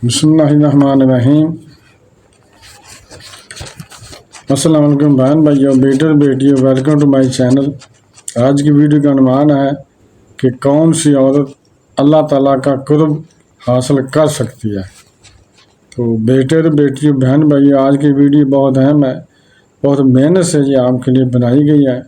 بسم اللہ الرحمن الرحیم۔ السلام علیکم بہن بھائیو، بیٹے اور بیٹیوں، ویلکم ٹو مائی چینل۔ آج کی ویڈیو کا عنوان ہے کہ کون سی عورت اللہ تعالیٰ کا قرب حاصل کر سکتی ہے۔ تو بیٹے اور بیٹیوں، بہن بھائیو، آج کی ویڈیو بہت اہم ہے، بہت محنت سے یہ آپ کے لیے بنائی گئی ہے۔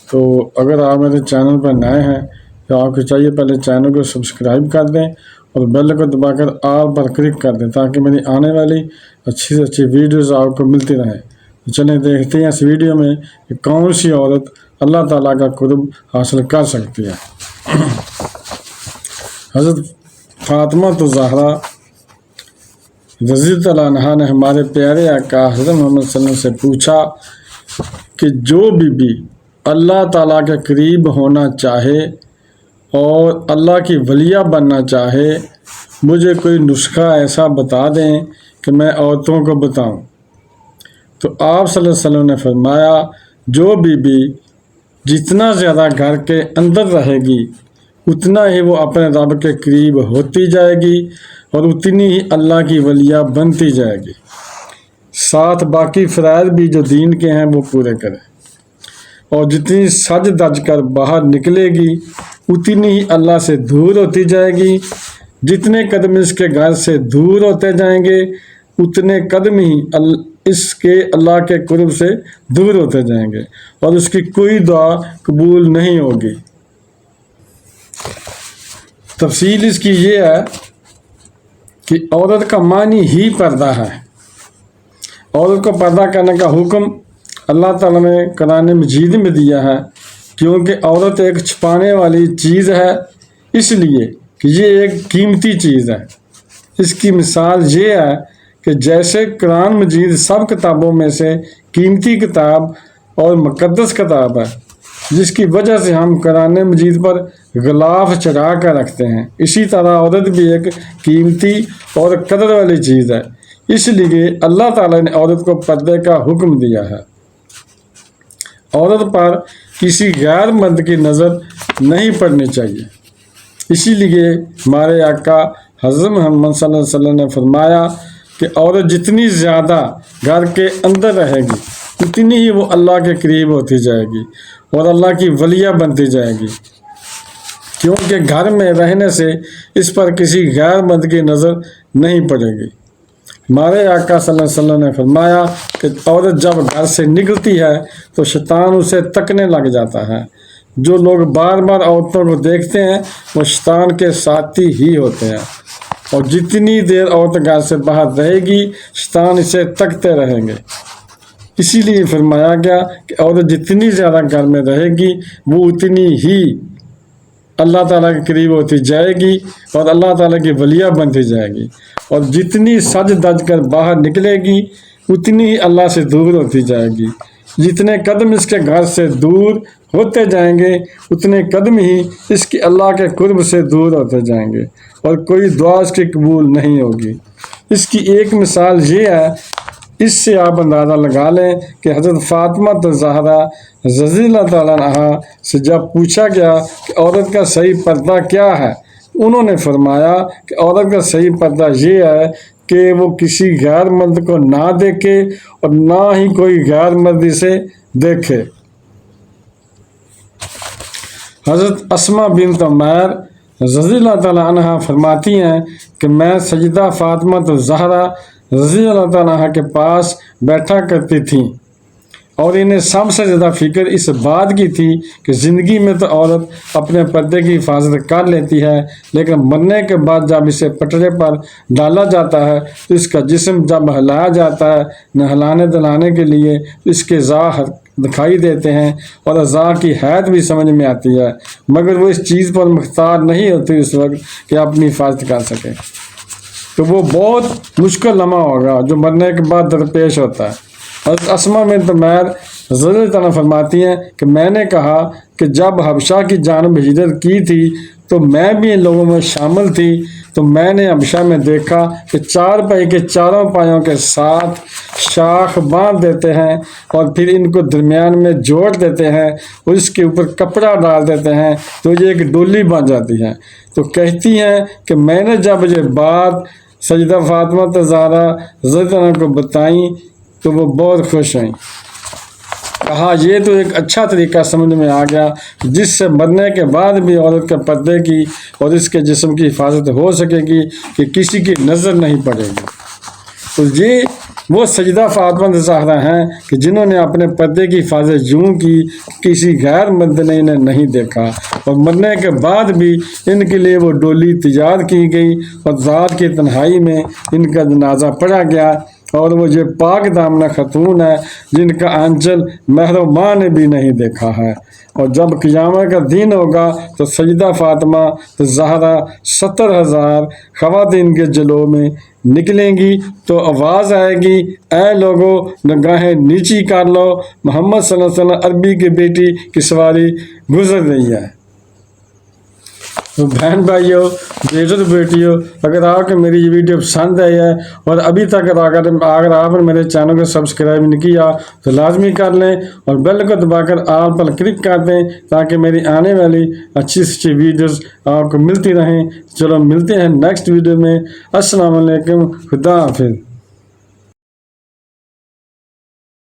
تو اگر آپ میرے چینل پر نئے ہیں تو آپ کو چاہیے پہلے چینل کو سبسکرائب کر دیں اور بیل کو دبا کر آل پر کلک کر دیں تاکہ میری آنے والی اچھی سے اچھی ویڈیوز آپ کو ملتی رہیں۔ تو چلیں دیکھتے ہیں اس ویڈیو میں کہ کون سی عورت اللہ تعالیٰ کا قرب حاصل کر سکتی ہے۔ حضرت فاطمہ الزہرا رضی اللہ عنہا نے ہمارے پیارے آقا حضرت محمد صلی اللہ علیہ وسلم سے پوچھا کہ جو بی اللہ تعالیٰ کے قریب ہونا چاہے اور اللہ کی ولیہ بننا چاہے، مجھے کوئی نسخہ ایسا بتا دیں کہ میں عورتوں کو بتاؤں۔ تو آپ صلی اللہ علیہ وسلم نے فرمایا، جو بی جتنا زیادہ گھر کے اندر رہے گی اتنا ہی وہ اپنے رب کے قریب ہوتی جائے گی اور اتنی ہی اللہ کی ولیہ بنتی جائے گی، ساتھ باقی فرائض بھی جو دین کے ہیں وہ پورے کرے، اور جتنی سج دج کر باہر نکلے گی اتنی ہی اللہ سے دور ہوتی جائے گی، جتنے قدم اس کے گھر سے دور ہوتے جائیں گے اتنے قدم ہی اس کے اللہ کے قرب سے دور ہوتے جائیں گے اور اس کی کوئی دعا قبول نہیں ہوگی۔ تفصیل اس کی یہ ہے کہ عورت کا معنی ہی پردہ ہے۔ عورت کو پردہ کرنے کا حکم اللہ تعالیٰ نے قرآن مجید میں دیا ہے، کیونکہ عورت ایک چھپانے والی چیز ہے، اس لیے کہ یہ ایک قیمتی چیز ہے۔ اس کی مثال یہ ہے کہ جیسے قرآن مجید سب کتابوں میں سے قیمتی کتاب اور مقدس کتاب ہے، جس کی وجہ سے ہم قرآن مجید پر غلاف چڑھا کر رکھتے ہیں، اسی طرح عورت بھی ایک قیمتی اور قدر والی چیز ہے، اس لیے اللہ تعالیٰ نے عورت کو پردے کا حکم دیا ہے۔ عورت پر کسی غیر مرد کی نظر نہیں پڑنی چاہیے، اسی لیے ہمارے آقا حضرت محمد صلی اللہ علیہ وسلم نے فرمایا کہ عورت جتنی زیادہ گھر کے اندر رہے گی اتنی ہی وہ اللہ کے قریب ہوتی جائے گی اور اللہ کی ولیہ بنتی جائے گی، کیونکہ گھر میں رہنے سے اس پر کسی غیر مرد کی نظر نہیں پڑے گی۔ ہمارے آقا صلی اللہ علیہ وسلم نے فرمایا کہ عورت جب گھر سے نکلتی ہے تو شیطان اسے تکنے لگ جاتا ہے۔ جو لوگ بار بار عورتوں کو دیکھتے ہیں وہ شیطان کے ساتھی ہی ہوتے ہیں، اور جتنی دیر عورت گھر سے باہر رہے گی شیطان اسے تکتے رہیں گے۔ اسی لیے فرمایا گیا کہ عورت جتنی زیادہ گھر میں رہے گی وہ اتنی ہی اللہ تعالیٰ کے قریب ہوتی جائے گی اور اللہ تعالیٰ کی ولیہ بنتی جائے گی، اور جتنی سج دج کر باہر نکلے گی اتنی ہی اللہ سے دور ہوتی جائے گی، جتنے قدم اس کے گھر سے دور ہوتے جائیں گے اتنے قدم ہی اس کی اللہ کے قرب سے دور ہوتے جائیں گے اور کوئی دعا اس کی قبول نہیں ہوگی۔ اس کی ایک مثال یہ ہے، اس سے آپ اندازہ لگا لیں کہ حضرت فاطمہ الزہرا رضی اللہ تعالیٰ عنہا سے جب پوچھا گیا کہ عورت کا صحیح پردہ کیا ہے، انہوں نے فرمایا کہ عورت کا صحیح پردہ یہ ہے کہ وہ کسی غیر مرد کو نہ دیکھے اور نہ ہی کوئی غیر مرد اسے دیکھے۔ حضرت اسماء بنت عمیر رضی اللہ تعالیٰ عنہا فرماتی ہیں کہ میں سیدہ فاطمہ الزہرا رضی اللہ تعالیٰ عنہا کے پاس بیٹھا کرتی تھیں، اور انہیں سب سے زیادہ فکر اس بات کی تھی کہ زندگی میں تو عورت اپنے پردے کی حفاظت کر لیتی ہے، لیکن مرنے کے بعد جب اسے پٹرے پر ڈالا جاتا ہے تو اس کا جسم جب ہلایا جاتا ہے نہلانے دلانے کے لیے تو اس کے ظاہر دکھائی دیتے ہیں اور اعضاء کی حید بھی سمجھ میں آتی ہے، مگر وہ اس چیز پر مختار نہیں ہوتی اس وقت کہ اپنی حفاظت کر سکے۔ تو وہ بہت مشکل لمحہ ہوگا جو مرنے کے بعد درپیش ہوتا ہے۔ حضرت اسماء بنت عمیر رضی اللہ عنہا فرماتی ہیں کہ میں نے کہا کہ جب حبشہ کی جانب ہجرت کی تھی تو میں بھی ان لوگوں میں شامل تھی، تو میں نے حبشہ میں دیکھا کہ چار پائی کے چاروں پایوں کے ساتھ شاخ باندھ دیتے ہیں اور پھر ان کو درمیان میں جوڑ دیتے ہیں اور اس کے اوپر کپڑا ڈال دیتے ہیں تو یہ ایک ڈولی بن جاتی ہے۔ تو کہتی ہیں کہ میں نے جب یہ بات سجدہ فاطمہ زہرا رضی اللہ عنہا کو بتائیں تو وہ بہت خوش ہوئیں۔ کہا یہ تو ایک اچھا طریقہ سمجھ میں آ گیا کہ جس سے مرنے کے بعد بھی عورت کے پردے کی اور اس کے جسم کی حفاظت ہو سکے گی کہ کسی کی نظر نہیں پڑے گی۔ تو یہ وہ سجدہ فاطمہ زہرا ہیں کہ جنہوں نے اپنے پردے کی حفاظت یوں کی کسی غیر مرد نے انہیں نہیں دیکھا، اور مرنے کے بعد بھی ان کے لیے وہ ڈولی تیار کی گئی اور رات کی تنہائی میں ان کا جنازہ پڑھا گیا، اور وہ یہ پاک دامنہ خاتون ہے جن کا آنچل مہر و ماں نے بھی نہیں دیکھا ہے۔ اور جب قیامت کا دن ہوگا تو سجدہ فاطمہ زہرا 70,000 خواتین کے جلووں میں نکلیں گی تو آواز آئے گی، اے لوگو نگاہیں نیچی کر لو، محمد صلی اللہ علیہ وسلم عربی کی بیٹی کی سواری گزر رہی ہے۔ تو بہن بھائیوں، بیٹوں بیٹیوں، اگر آپ کو میری یہ ویڈیو پسند آئی ہے اور ابھی تک اگر آپ نے میرے چینل کو سبسکرائب نہیں کیا تو لازمی کر لیں اور بیل کو دبا کر آل پر کلک کر دیں تاکہ میری آنے والی اچھی سے اچھی ویڈیوز آپ کو ملتی رہیں۔ چلو ملتے ہیں نیکسٹ ویڈیو میں۔ السلام علیکم، خدا حافظ۔